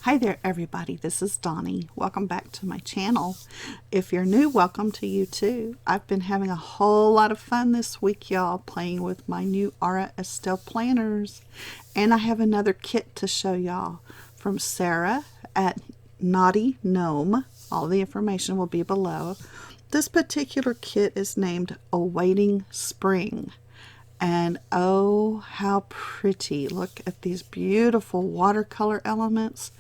Hi there everybody, this is Donnie. Welcome back to my channel. If you're new, welcome to you too. I've been having a whole lot of fun this week, y'all, playing with my new Aura Estelle planners. And I have another kit to show y'all from Sarah at Knotty Gnome. All the information will be below. This particular kit is named Awaiting Spring. And oh, how pretty. Look at these beautiful watercolor elements.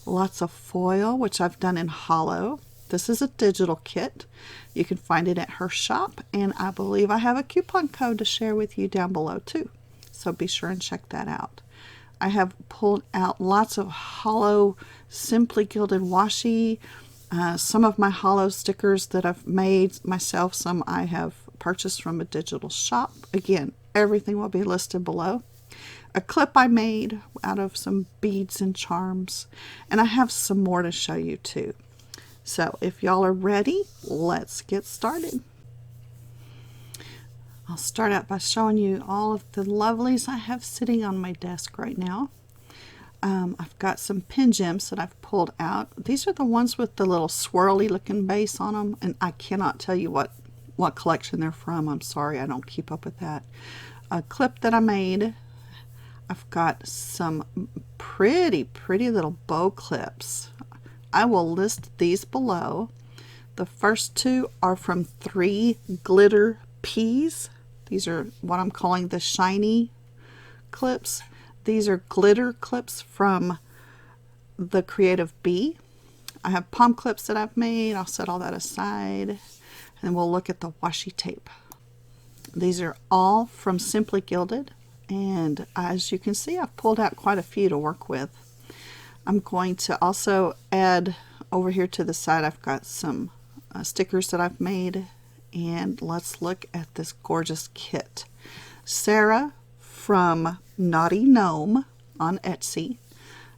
Lots of foil, which I've done in hollow. This is a digital kit. You can find it at her shop. And I believe I have a coupon code to share with you down below too. So be sure and check that out. I have pulled out lots of hollow, simply gilded washi. Some of my hollow stickers that I've made myself. Some I have purchased from a digital shop. Again, everything will be listed below. A clip I made out of some beads and charms. And I have some more to show you too. So if y'all are ready, let's get started. I'll start out by showing you all of the lovelies I have sitting on my desk right now. I've got some pin gems that I've pulled out. These are the ones with the little swirly looking base on them. And I cannot tell you what collection they're from. I'm sorry, I don't keep up with that. A clip that I made. I've got some pretty little bow clips. I will list these below. The first two are from 3 glitter peas. These are what I'm calling the shiny clips. These are glitter clips from the Creative Bee. I have palm clips that I've made. I'll set all that aside. And we'll look at the washi tape. These are all from Simply Gilded. And as you can see, I've pulled out quite a few to work with. I'm going to also add over here to the side, I've got some stickers that I've made. And let's look at this gorgeous kit. Sarah from Knotty Gnome on Etsy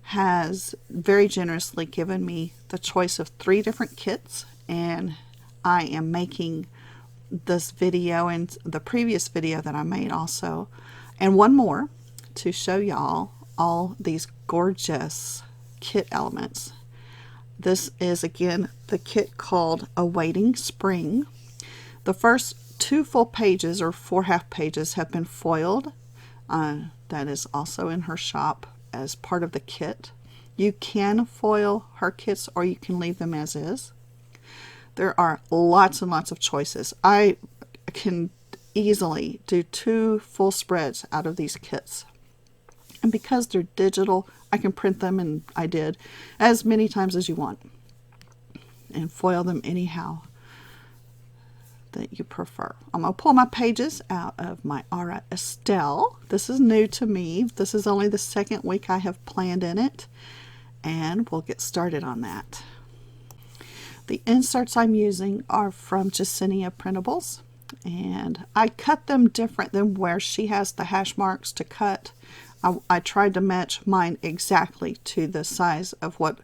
has very generously given me the choice of 3 different kits. And I am making this video and the previous video that I made also, and one more to show y'all all these gorgeous kit elements. This is again the kit called Awaiting Spring. The first 2 full pages or 4 half pages have been foiled. That is also in her shop as part of the kit. You can foil her kits or you can leave them as is. There are lots and lots of choices. I can easily do 2 full spreads out of these kits. And because they're digital, I can print them, and I did, as many times as you want. And foil them anyhow that you prefer. I'm going to pull my pages out of my Aura Estelle. This is new to me. This is only the 2nd week I have planned in it. And we'll get started on that. The inserts I'm using are from Jacinia Printables, and I cut them different than where she has the hash marks to cut. I tried to match mine exactly to the size of what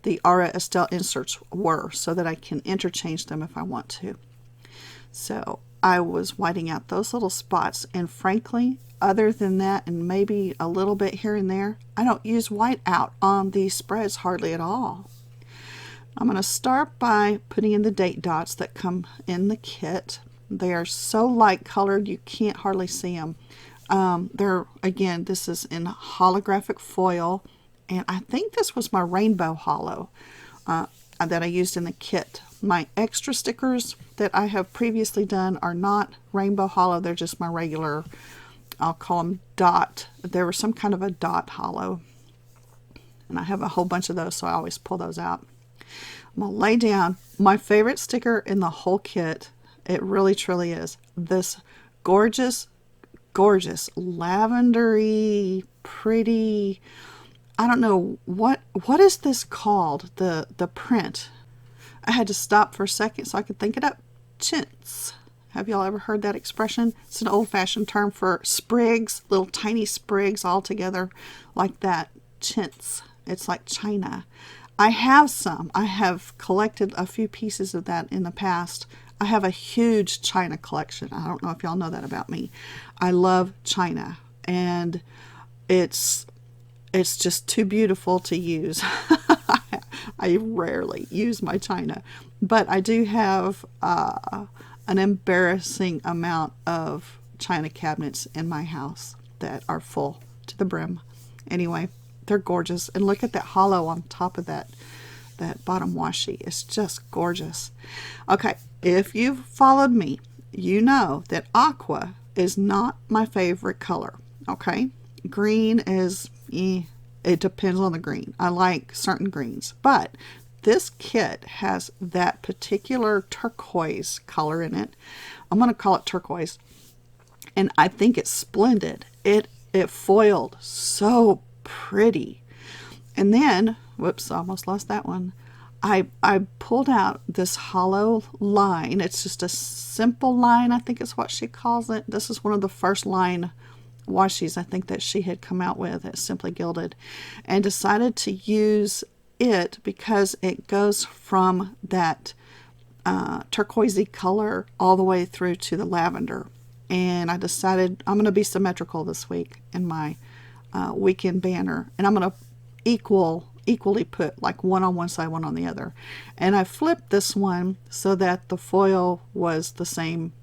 the Aura Estelle inserts were so that I can interchange them if I want to. So I was whiting out those little spots, and frankly, other than that and maybe a little bit here and there, I don't use white out on these spreads hardly at all. I'm going to start by putting in the date dots that come in the kit. They are so light colored you can't hardly see them. Again, this is in holographic foil, and I think this was my rainbow hollow that I used in the kit. My extra stickers that I have previously done are not rainbow hollow. They're just my regular, I'll call them dot. There was some kind of a dot hollow, and I have a whole bunch of those, so I always pull those out. I'm going to lay down my favorite sticker in the whole kit. It really truly is this gorgeous lavendery pretty, I don't know what is this called, the print. I had to stop for a second so I could think it up. Chintz. Have y'all ever heard that expression? It's an old-fashioned term for sprigs, little tiny sprigs all together like that. Chintz. It's like china. I have some. I have collected a few pieces of that in the past. I have a huge china collection. I don't know if y'all know that about me. I love china, and it's just too beautiful to use. I rarely use my china, but I do have an embarrassing amount of china cabinets in my house that are full to the brim. Anyway, they're gorgeous. And look at that hollow on top of that bottom washi. It's just gorgeous. Okay, if you've followed me, you know that aqua is not my favorite color. Okay, green is, it depends on the green. I like certain greens, but this kit has that particular turquoise color in it. I'm going to call it turquoise, and I think it's splendid. It foiled so pretty. And then, whoops, I almost lost that one. I pulled out this hollow line. It's just a simple line, I think is what she calls it. This is one of the first line washies I think that she had come out with at Simply Gilded, and decided to use it because it goes from that turquoisey color all the way through to the lavender. And I decided I'm going to be symmetrical this week in my weekend banner, and I'm going to equally put like one on one side, one on the other. And I flipped this one so that the foil was the same.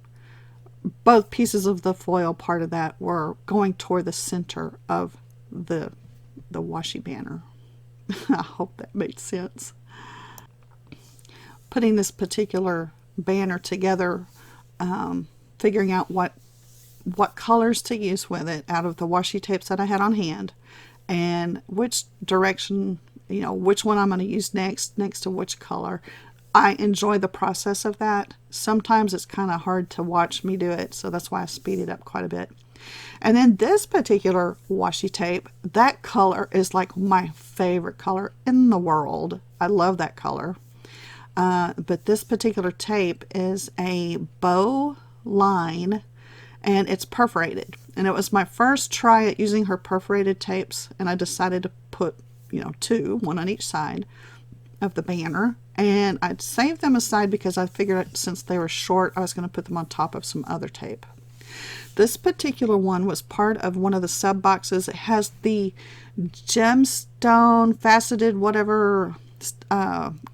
Both pieces of the foil part of that were going toward the center of the washi banner. I hope that made sense. Putting this particular banner together, figuring out what colors to use with it out of the washi tapes that I had on hand, and which direction, which one I'm going to use next to which color. I enjoy the process of that. Sometimes it's kind of hard to watch me do it, so that's why I speed it up quite a bit. And then this particular washi tape, that color is like my favorite color in the world. I love that color. But this particular tape is a bow line, and it's perforated. And it was my first try at using her perforated tapes, and I decided to put, two, one on each side of the banner. And I'd saved them aside because I figured since they were short, I was going to put them on top of some other tape. This particular one was part of one of the sub boxes. It has the gemstone, faceted, whatever,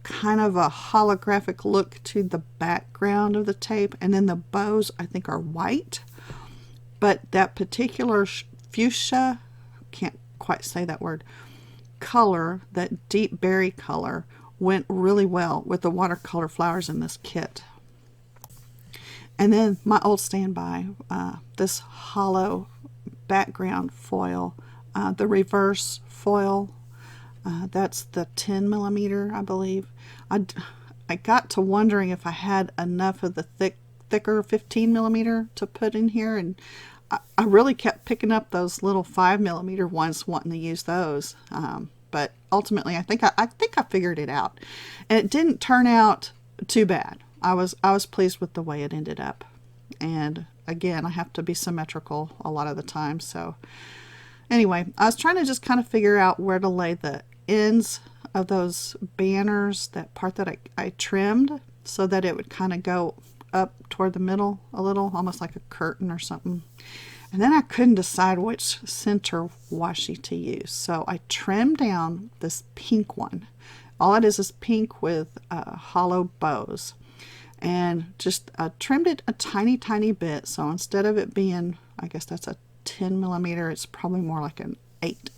kind of a holographic look to the background of the tape. And then the bows, I think, are white. But that particular fuchsia, can't quite say that word, color, that deep berry color, went really well with the watercolor flowers in this kit. And then my old standby, this hollow background foil, the reverse foil, that's the 10 millimeter, I believe. I got to wondering if I had enough of the thicker 15 millimeter to put in here, and I really kept picking up those little 5 millimeter ones, wanting to use those. But ultimately, I think I figured it out, and it didn't turn out too bad. I was pleased with the way it ended up. And again, I have to be symmetrical a lot of the time. So anyway, I was trying to just kind of figure out where to lay the ends of those banners, that part that I trimmed, so that it would kind of go up toward the middle a little, almost like a curtain or something. And then I couldn't decide which center washi to use. So I trimmed down this pink one. All it is pink with hollow bows. And just trimmed it a tiny, tiny bit. So instead of it being, I guess that's a 10 millimeter, it's probably more like an 8.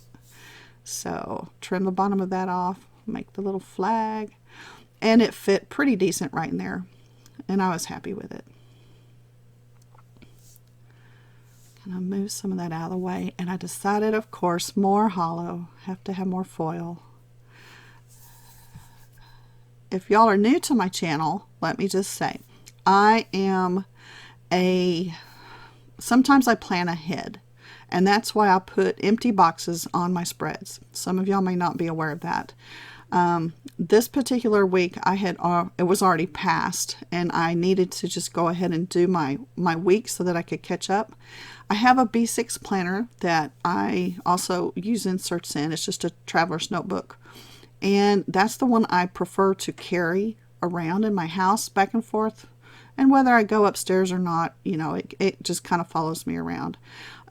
So trim the bottom of that off, make the little flag. And it fit pretty decent right in there. And I was happy with it. And I moved some of that out of the way. And I decided, of course, more hollow. Have to have more foil. If y'all are new to my channel, let me just say, sometimes I plan ahead, and that's why I put empty boxes on my spreads. Some of y'all may not be aware of that. This particular week, it was already past, and I needed to just go ahead and do my week so that I could catch up. I have a B6 planner that I also use inserts in. It's just a traveler's notebook. And that's the one I prefer to carry around in my house back and forth. And whether I go upstairs or not, it just kind of follows me around.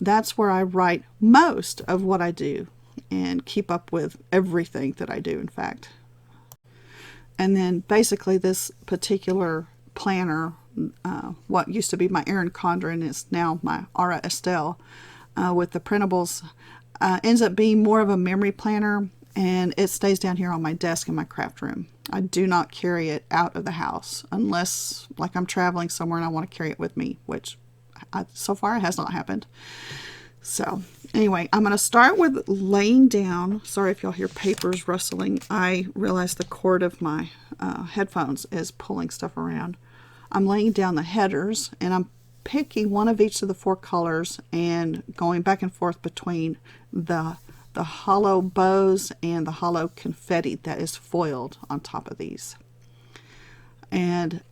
That's where I write most of what I do and keep up with everything that I do, in fact. And then basically this particular planner, what used to be my Erin Condren is now my Aura Estelle with the printables, ends up being more of a memory planner, and it stays down here on my desk in my craft room. I do not carry it out of the house unless like I'm traveling somewhere and I want to carry it with me, which so far it has not happened. So anyway, I'm going to start with laying down. Sorry if y'all hear papers rustling. I realize the cord of my headphones is pulling stuff around. I'm laying down the headers, and I'm picking one of each of the 4 colors and going back and forth between the hollow bows and the hollow confetti that is foiled on top of these. And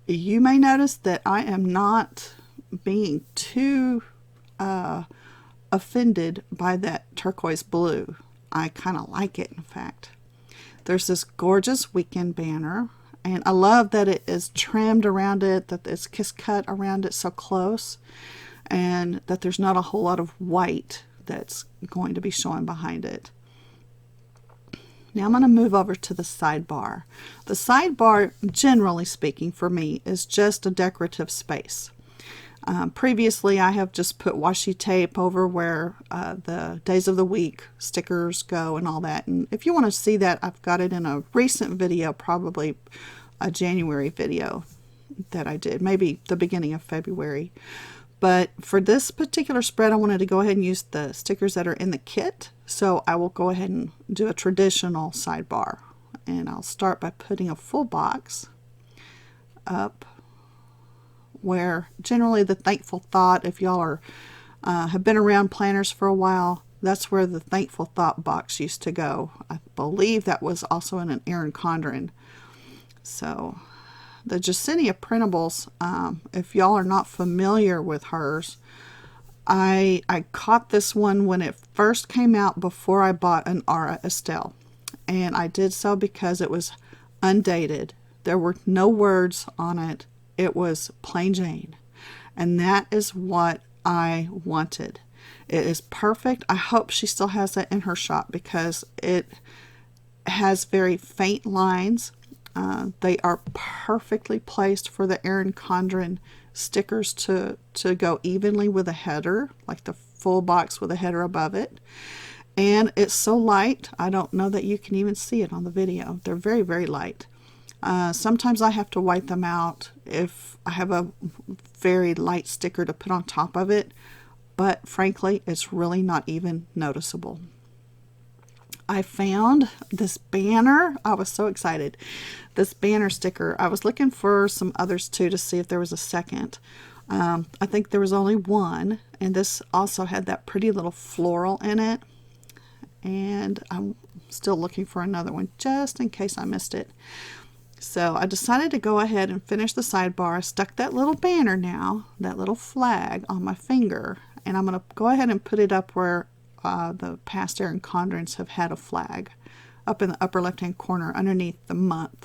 you may notice that I am not being too offended by that turquoise blue. I kind of like it, in fact. There's this gorgeous weekend banner, and I love that it is trimmed around it, that it's cut around it so close, and that there's not a whole lot of white that's going to be showing behind it. Now I'm going to move over to the sidebar. The sidebar, generally speaking, for me, is just a decorative space. Previously, I have just put washi tape over where the days of the week stickers go and all that. And if you want to see that, I've got it in a recent video, probably a January video that I did, maybe the beginning of February. But for this particular spread, I wanted to go ahead and use the stickers that are in the kit. So I will go ahead and do a traditional sidebar. And I'll start by putting a full box up where generally the thankful thought, if y'all are have been around planners for a while, that's where the thankful thought box used to go. I believe that was also in an Erin Condren. So the Jacinia printables, if y'all are not familiar with hers, I caught this one when it first came out before I bought an Aura Estelle. And I did so because it was undated. There were no words on it. It was plain Jane, and that is what I wanted. It is perfect. I hope she still has that in her shop because it has very faint lines. They are perfectly placed for the Erin Condren stickers to go evenly with a header, like the full box with a header above it. And it's so light, I don't know that you can even see it on the video. They're very, very light. Sometimes I have to white them out if I have a very light sticker to put on top of it, but frankly, it's really not even noticeable. I found this banner. I was so excited. This banner sticker. I was looking for some others too to see if there was a second. I think there was only one, and this also had that pretty little floral in it. And I'm still looking for another one just in case I missed it. So I decided to go ahead and finish the sidebar. I stuck that little banner now, that little flag on my finger, and I'm going to go ahead and put it up where the past Erin Condrens have had a flag, up in the upper left hand corner underneath the month.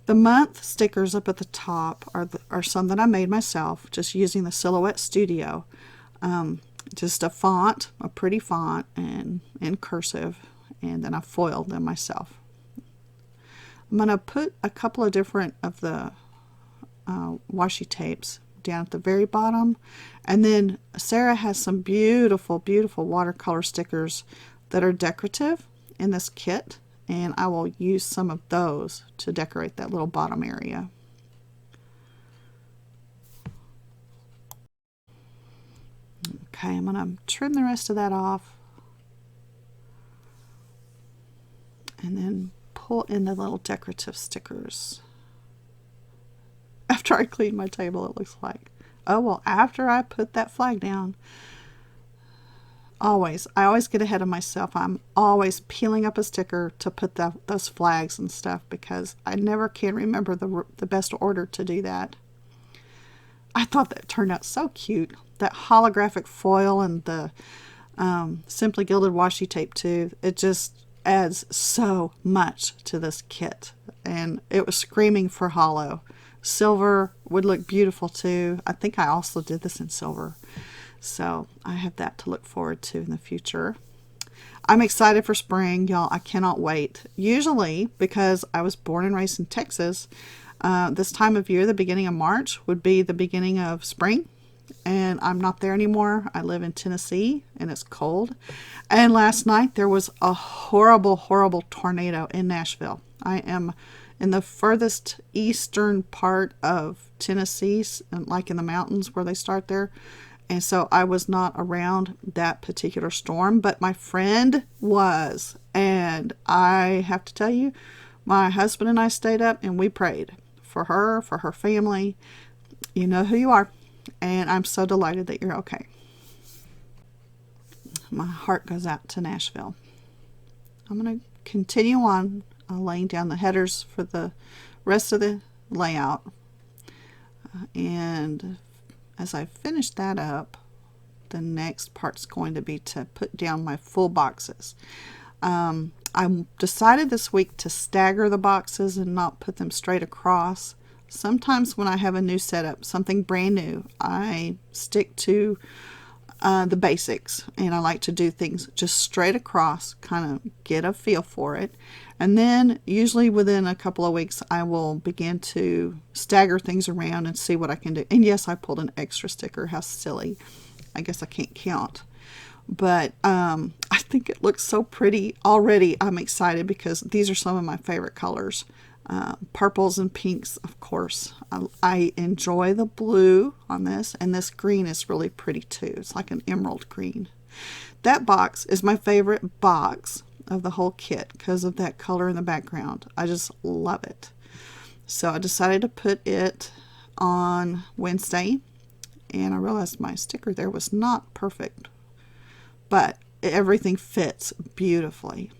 The month stickers up at the top are some that I made myself just using the Silhouette Studio. Just a font, a pretty font, and in cursive, and then I foiled them myself. I'm going to put a couple of different of the washi tapes down at the very bottom, and then Sarah has some beautiful, beautiful watercolor stickers that are decorative in this kit, and I will use some of those to decorate that little bottom area. Okay, I'm going to trim the rest of that off and then pull in the little decorative stickers. After I clean my table, it looks like. Oh, well, after I put that flag down, I always get ahead of myself. I'm always peeling up a sticker to put those flags and stuff because I never can remember the best order to do that. I thought that turned out so cute. That holographic foil and the Simply Gilded washi tape too. It just adds so much to this kit, and it was screaming for hollow. Silver would look beautiful too. I think I also did this in silver, so I have that to look forward to in the future. I'm excited for spring, y'all. I cannot wait. Usually, because I was born and raised in Texas, this time of year, the beginning of March, would be the beginning of spring. And I'm not there anymore. I live in Tennessee and it's cold. And last night there was a horrible, horrible tornado in Nashville. I am in the furthest eastern part of Tennessee, like in the mountains where they start there. And so I was not around that particular storm, but my friend was. And I have to tell you, my husband and I stayed up and we prayed for her family. You know who you are. And I'm so delighted that you're okay. My heart goes out to Nashville. I'm going to continue on laying down the headers for the rest of the layout. And as I finish that up, the next part's going to be to put down my full boxes. I decided this week to stagger the boxes and not put them straight across. Sometimes when I have a new setup, something brand new, I stick to the basics, and I like to do things just straight across, kind of get a feel for it. And then usually within a couple of weeks, I will begin to stagger things around and see what I can do. And yes, I pulled an extra sticker. How silly. I guess I can't count. But I think it looks so pretty already. I'm excited because these are some of my favorite colors. Purples and pinks, of course. I enjoy the blue on this, and this green is really pretty too. It's like an emerald green. That box is my favorite box of the whole kit because of that color in the background. I just love it. So I decided to put it on Wednesday, and I realized my sticker there was not perfect, but everything fits beautifully.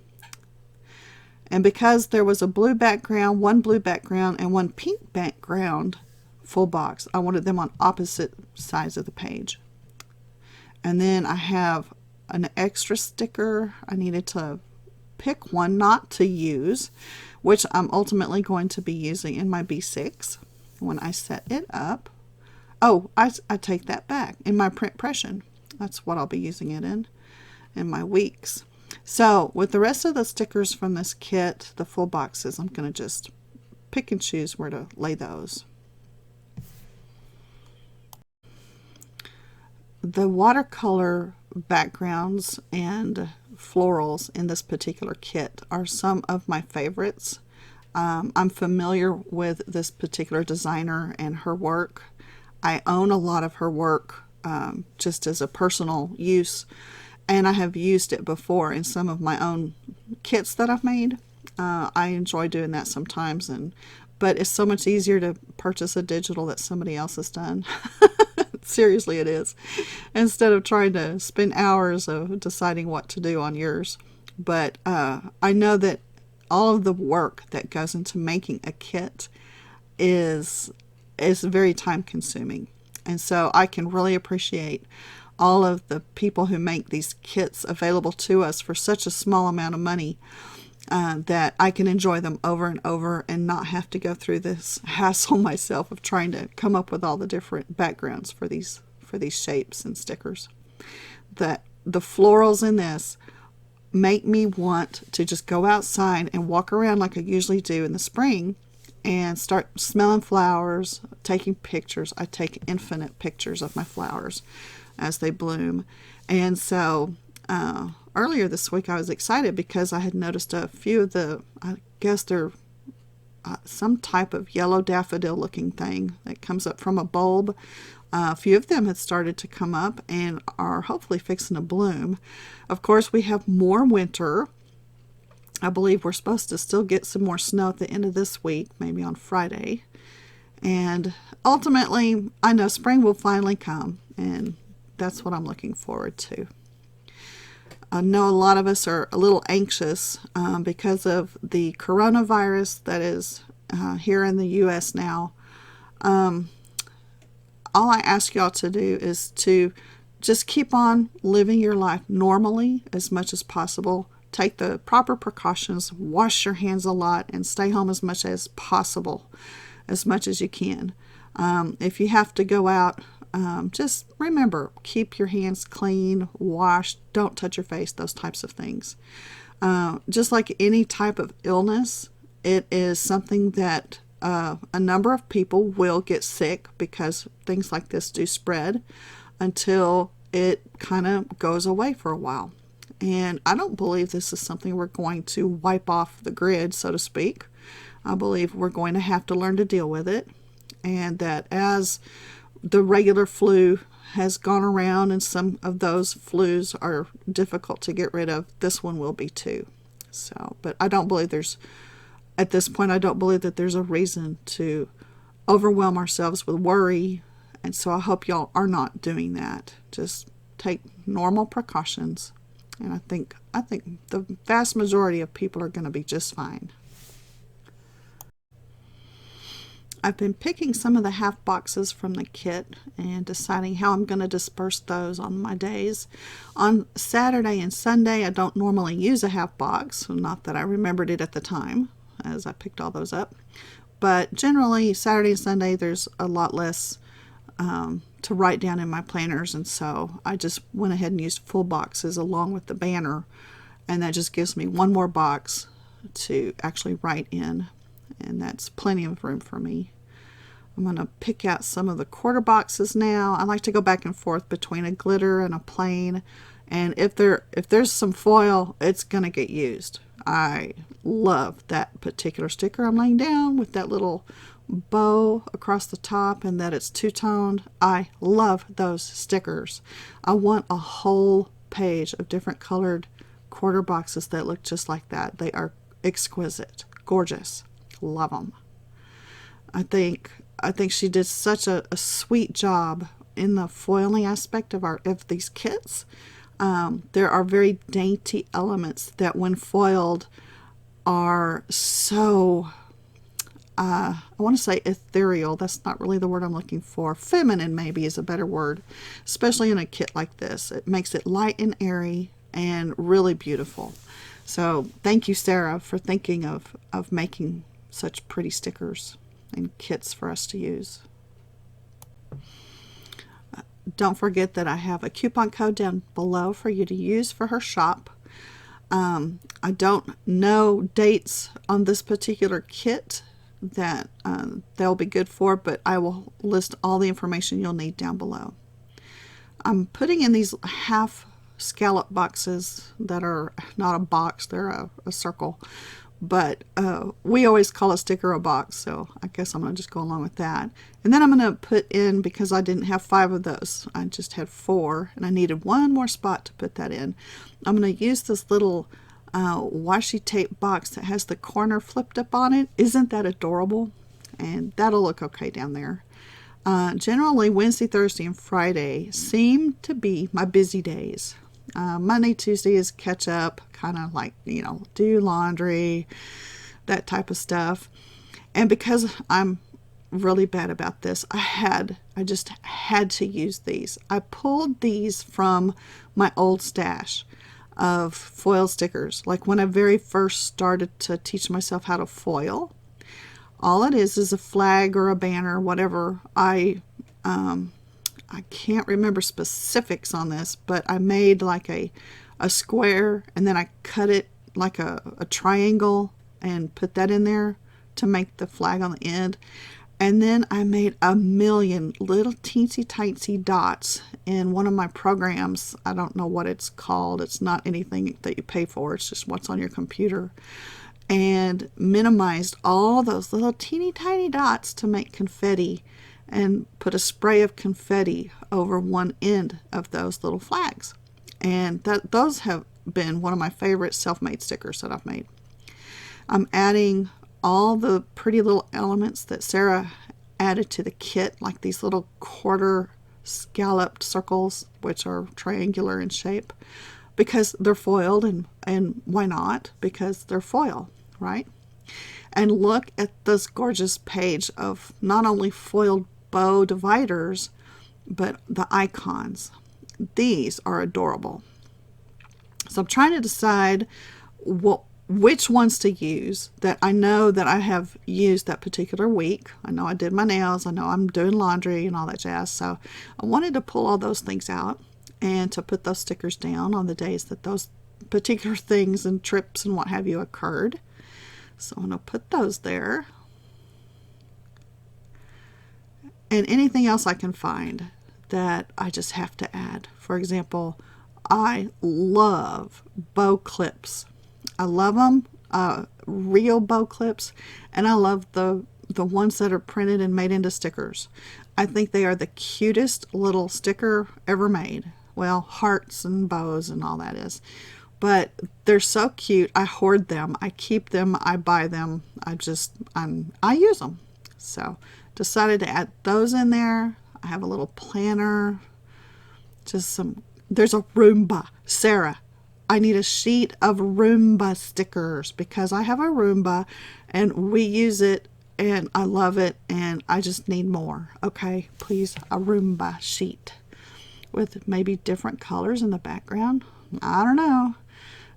And because there was a blue background, one blue background, and one pink background full box, I wanted them on opposite sides of the page. And then I have an extra sticker. I needed to pick one not to use, which I'm ultimately going to be using in my B6 when I set it up. Oh, I take that back. In my print impression. That's what I'll be using it in my weeks. So with the rest of the stickers from this kit, the full boxes, I'm going to just pick and choose where to lay those. The watercolor backgrounds and florals in this particular kit are some of my favorites. I'm familiar with this particular designer and her work. I own a lot of her work just as a personal use. And I have used it before in some of my own kits that I've made. I enjoy doing that sometimes, but it's so much easier to purchase a digital that somebody else has done. Seriously, it is. Instead of trying to spend hours of deciding what to do on yours. But I know that all of the work that goes into making a kit is very time consuming. And so I can really appreciate all of the people who make these kits available to us for such a small amount of money that I can enjoy them over and over and not have to go through this hassle myself of trying to come up with all the different backgrounds for these shapes and stickers. The florals in this make me want to just go outside and walk around like I usually do in the spring and start smelling flowers, taking pictures. I take infinite pictures of my flowers as they bloom. And so earlier this week I was excited because I had noticed a few of I guess they're some type of yellow daffodil looking thing that comes up from a bulb. A few of them had started to come up and are hopefully fixing to bloom. Of course, we have more winter. I believe we're supposed to still get some more snow at the end of this week, maybe on Friday. And ultimately, I know spring will finally come, and that's what I'm looking forward to. I know a lot of us are a little anxious because of the coronavirus that is here in the U.S. now. All I ask y'all to do is to just keep on living your life normally as much as possible. Take the proper precautions, wash your hands a lot, and stay home as much as possible, as much as you can. If you have to go out, just remember, keep your hands clean, wash, don't touch your face, those types of things. Just like any type of illness, it is something that a number of people will get sick because things like this do spread until it kind of goes away for a while. And I don't believe this is something we're going to wipe off the grid, so to speak. I believe we're going to have to learn to deal with it, and that as the regular flu has gone around and some of those flus are difficult to get rid of, this one will be too. So, but I don't believe at this point, I don't believe that there's a reason to overwhelm ourselves with worry. And so I hope y'all are not doing that. Just take normal precautions. And I think the vast majority of people are going to be just fine. I've been picking some of the half boxes from the kit and deciding how I'm going to disperse those on my days. On Saturday and Sunday, I don't normally use a half box, not that I remembered it at the time as I picked all those up. But generally, Saturday and Sunday, there's a lot less to write down in my planners, and so I just went ahead and used full boxes along with the banner, and that just gives me one more box to actually write in, and that's plenty of room for me. I'm going to pick out some of the quarter boxes now. I like to go back and forth between a glitter and a plain, and if there's some foil, it's going to get used. I love that particular sticker I'm laying down with that little bow across the top and that it's two-toned. I love those stickers. I want a whole page of different colored quarter boxes that look just like that. They are exquisite, gorgeous. Love them. I think she did such a sweet job in the foiling aspect of these kits. There are very dainty elements that when foiled are so I want to say ethereal. That's not really the word I'm looking for. Feminine maybe is a better word, especially in a kit like this. It makes it light and airy and really beautiful. So thank you, Sarah, for thinking of making such pretty stickers and kits for us to use. Don't forget that I have a coupon code down below for you to use for her shop. I don't know dates on this particular kit that they'll be good for, but I will list all the information you'll need down below. I'm putting in these half scallop boxes that are not a box, they're a circle, but we always call a sticker a box, so I guess I'm going to just go along with that. And then I'm going to put in, because I didn't have 5 of those, I just had 4, and I needed one more spot to put that in. I'm going to use this little washi tape box that has the corner flipped up on it. Isn't that adorable? And that'll look okay down there. Generally, Wednesday, Thursday, and Friday seem to be my busy days. Monday, Tuesday is catch up, kind of like, do laundry, that type of stuff. And because I'm really bad about this, I just had to use these. I pulled these from my old stash of foil stickers. Like when I very first started to teach myself how to foil, all it is a flag or a banner, whatever. I can't remember specifics on this, but I made like a square, and then I cut it like a triangle and put that in there to make the flag on the end. And then I made a million little teensy tiny dots in one of my programs. I don't know what it's called. It's not anything that you pay for. It's just what's on your computer. And minimized all those little teeny tiny dots to make confetti, and put a spray of confetti over one end of those little flags. And those have been one of my favorite self-made stickers that I've made. I'm adding all the pretty little elements that Sarah added to the kit, like these little quarter scalloped circles, which are triangular in shape, because they're foiled, and why not? Because they're foil, right? And look at this gorgeous page of not only foiled bow dividers, but the icons. These are adorable. So I'm trying to decide which ones to use that I know that I have used that particular week. I know I did my nails. I know I'm doing laundry and all that jazz. So I wanted to pull all those things out and to put those stickers down on the days that those particular things and trips and what have you occurred. So I'm going to put those there. And anything else I can find that I just have to add. For example, I love bow clips. I love them, real bow clips, and I love the ones that are printed and made into stickers. I think they are the cutest little sticker ever made. Well, hearts and bows and all that is. But they're so cute. I hoard them. I keep them. I buy them. I use them. So decided to add those in there. I have a little planner. There's a Roomba. Sarah, I need a sheet of Roomba stickers because I have a Roomba and we use it and I love it and I just need more. Okay, please, a Roomba sheet with maybe different colors in the background. I don't know.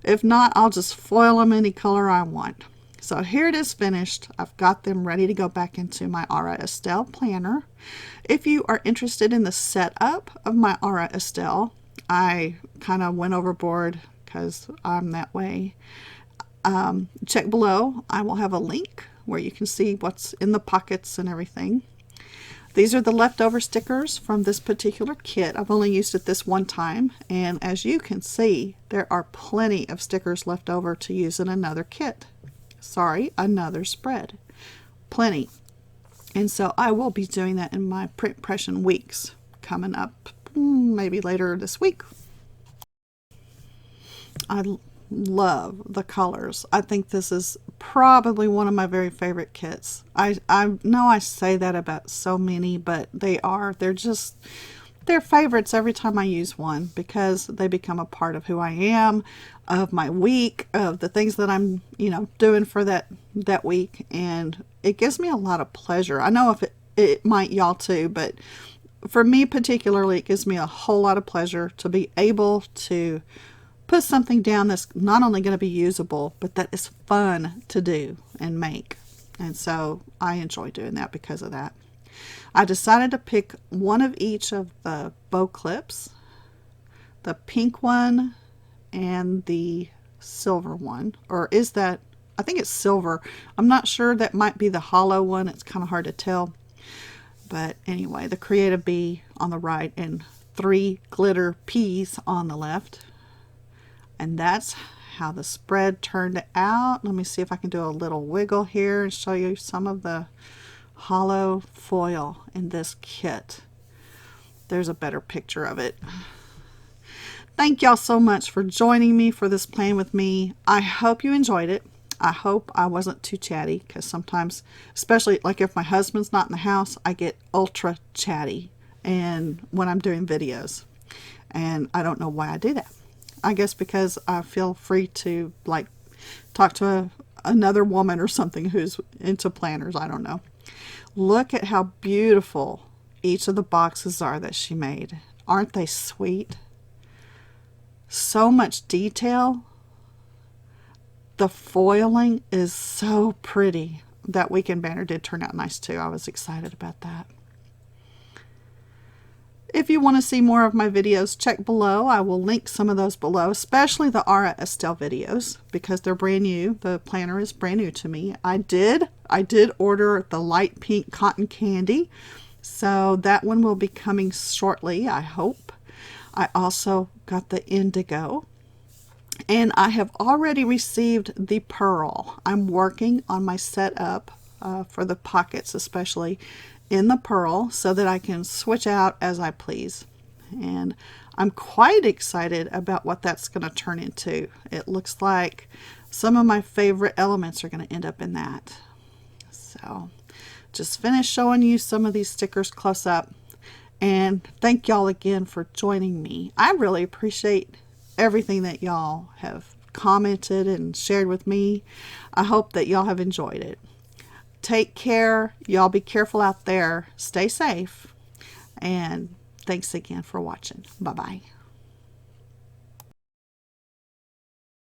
If not, I'll just foil them any color I want. So here it is finished. I've got them ready to go back into my Aura Estelle planner. If you are interested in the setup of my Aura Estelle, I kind of went overboard because I'm that way. Check below. I will have a link where you can see what's in the pockets and everything. These are the leftover stickers from this particular kit. I've only used it this one time, and as you can see, there are plenty of stickers left over to use in another kit. Sorry, another spread. Plenty. And so I will be doing that in my print impression weeks coming up, maybe later this week. I love the colors. I think this is probably one of my very favorite kits. I know I say that about so many, but they're favorites every time I use one because they become a part of who I am, of my week, of the things that I'm doing for that week, and it gives me a lot of pleasure. I know if it might y'all too, but for me particularly, it gives me a whole lot of pleasure to be able to put something down that's not only going to be usable, but that is fun to do and make. And so I enjoy doing that because of that. I decided to pick one of each of the bow clips, the pink one and the silver one. Or is that, I think it's silver. I'm not sure, that might be the hollow one. It's kind of hard to tell. But anyway, the Creative Bee on the right and 3 glitter peas on the left. And that's how the spread turned out. Let me see if I can do a little wiggle here and show you some of the hollow foil in this kit. There's a better picture of it. Thank y'all so much for joining me for this plan with me. I hope you enjoyed it. I hope I wasn't too chatty, because sometimes, especially like if my husband's not in the house, I get ultra chatty and when I'm doing videos, and I don't know why I do that. I guess because I feel free to like talk to another woman or something who's into planners. I don't know. Look at how beautiful each of the boxes are that she made. Aren't they sweet? So much detail. The foiling is so pretty. That weekend banner did turn out nice too. I was excited about that. If you want to see more of my videos, check below. I will link some of those below, especially the Aura Estelle videos, because they're brand new. The planner is brand new to me. I did order the light pink cotton candy, so that one will be coming shortly, I hope. I also got the indigo, and I have already received the pearl. I'm working on my setup for the pockets, especially in the pearl, so that I can switch out as I please. And I'm quite excited about what that's going to turn into. It looks like some of my favorite elements are going to end up in that. So just finished showing you some of these stickers close up, and thank y'all again for joining me. I really appreciate everything that y'all have commented and shared with me. I hope that y'all have enjoyed it. Take care. Y'all be careful out there. Stay safe. And thanks again for watching. Bye-bye.